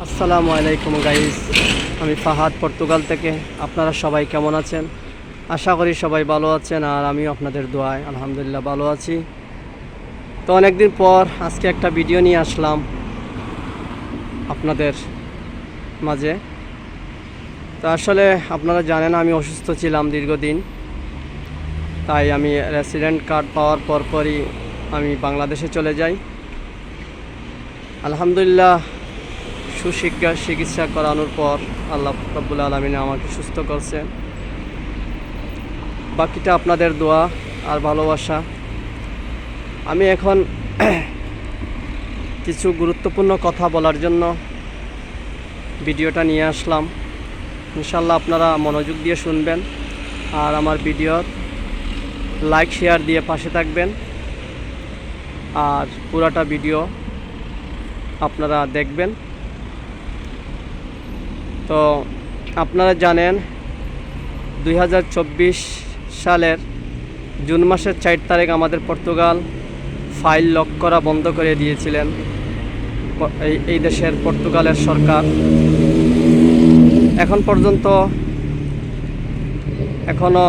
আসসালামু আলাইকুম গাইস, আমি ফাহাদ পর্তুগাল থেকে। আপনারা সবাই কেমন আছেন? আশা করি সবাই ভালো আছেন, আর আমিও আপনাদের দোয়ায় আলহামদুলিল্লাহ ভালো আছি। তো অনেকদিন পর আজকে একটা ভিডিও নিয়ে আসলাম আপনাদের মাঝে। তো আসলে আপনারা জানেন আমি অসুস্থ ছিলাম দীর্ঘদিন, তাই আমি রেসিডেন্ট কার্ড পাওয়ার পরপরই আমি বাংলাদেশে চলে যাই। আলহামদুলিল্লাহ চিকিৎসা করানোর পর আল্লাহ রাব্বুল আলামিন আমাকে সুস্থ করছে। বাকিটা আপনাদের দোয়া আর ভালোবাসা। আমি এখন কিছু গুরুত্বপূর্ণ কথা বলার জন্য ভিডিওটা নিয়ে আসলাম। ইনশাল্লাহ আপনারা মনোযোগ দিয়ে শুনবেন, আর আমার ভিডিওর লাইক শেয়ার দিয়ে পাশে থাকবেন, আর পুরাটা ভিডিও আপনারা দেখবেন। তো আপনারা জানেন 2024 সালের জুন মাসের 4 তারিখ আমাদের পর্তুগাল ফাইল লক করা বন্ধ করে দিয়েছিলেন এই দেশের পর্তুগালের সরকার। এখন পর্যন্ত এখনও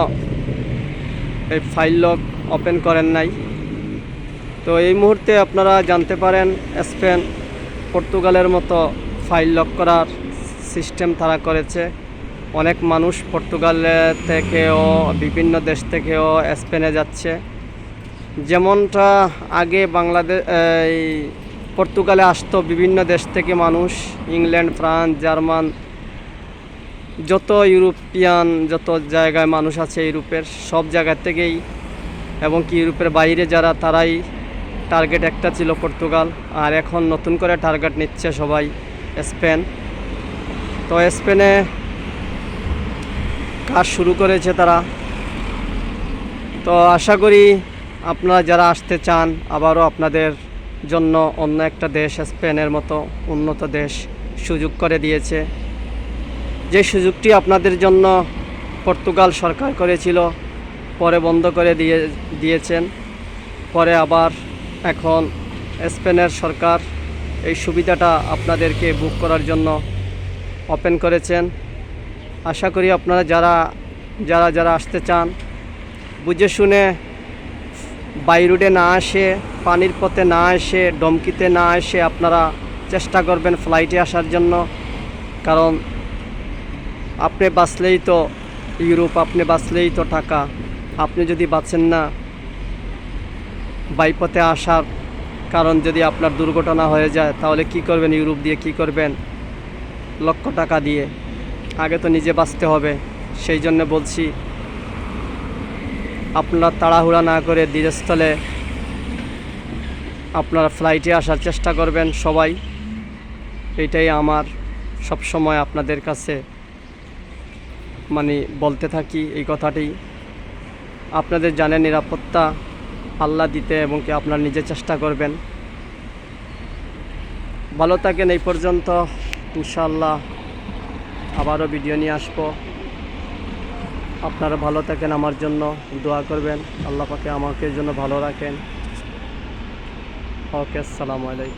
এই ফাইল লক ওপেন করেন নাই। তো এই মুহূর্তে আপনারা জানতে পারেন স্পেন পর্তুগালের মতো ফাইল লক করার সিস্টেম তারা করেছে। অনেক মানুষ পর্তুগালে থেকেও বিভিন্ন দেশ থেকেও স্পেনে যাচ্ছে। যেমনটা আগে এই পর্তুগালে আসতো বিভিন্ন দেশ থেকে মানুষ, ইংল্যান্ড, ফ্রান্স, জার্মান, যত ইউরোপিয়ান যত জায়গায় মানুষ আছে ইউরোপের সব জায়গা থেকেই, এবং কি ইউরোপের বাইরে যারা, তারাই টার্গেট একটা ছিল পর্তুগাল। আর এখন নতুন করে টার্গেট নিচ্ছে সবাই স্পেন। তো স্পেনে কাজ শুরু করেছে তারা। তো আশা করি আপনারা যারা আসতে চান, আবারও আপনাদের জন্য অন্য একটা দেশ স্পেনের মতো উন্নত দেশ সুযোগ করে দিয়েছে। যে সুযোগটি আপনাদের জন্য পর্তুগাল সরকার করেছিল, পরে বন্ধ করে দিয়েছেন, পরে আবার এখন স্পেনের সরকার এই সুবিধাটা আপনাদেরকে বুক করার জন্য ওপেন করেছেন। আশা করি আপনারা যারা আসতে চান, বুঝে শুনে বাই রুটে না আসে, পানির পথে না এসে, ডমকিতে না এসে আপনারা চেষ্টা করবেন ফ্লাইটে আসার জন্য। কারণ আপনি বাঁচলেই তো ইউরোপ, আপনি বাঁচলেই তো টাকা। আপনি যদি বাঁচেন না বাইপথে আসার, কারণ যদি আপনার দুর্ঘটনা হয়ে যায় তাহলে কি করবেন? ইউরোপ দিয়ে কি করবেন লক্ষ টাকা দিয়ে? আগে তো নিজে বাঁচতে হবে। সেই জন্য বলছি, আপনারা তাড়াহুড়া না করে ধীরস্থলে আপনারা ফ্লাইটে আসার চেষ্টা করবেন সবাই। এইটাই আমার সব সময় আপনাদের কাছে বলতে থাকি এই কথাটি। আপনাদের জানেন নিরাপত্তা আল্লাহ দিতে, এবং কি আপনারা নিজে চেষ্টা করবেন। ভালো থাকেন। এই পর্যন্ত, ইনশাআল্লাহ আবারও ভিডিও নিয়ে আসবো। আপনারা ভালো থাকেন, আমার জন্য দোয়া করবেন, আল্লাহ পাকে আমাকে জন্য ভালো রাখেন। ওকে, আসসালামু আলাইকুম।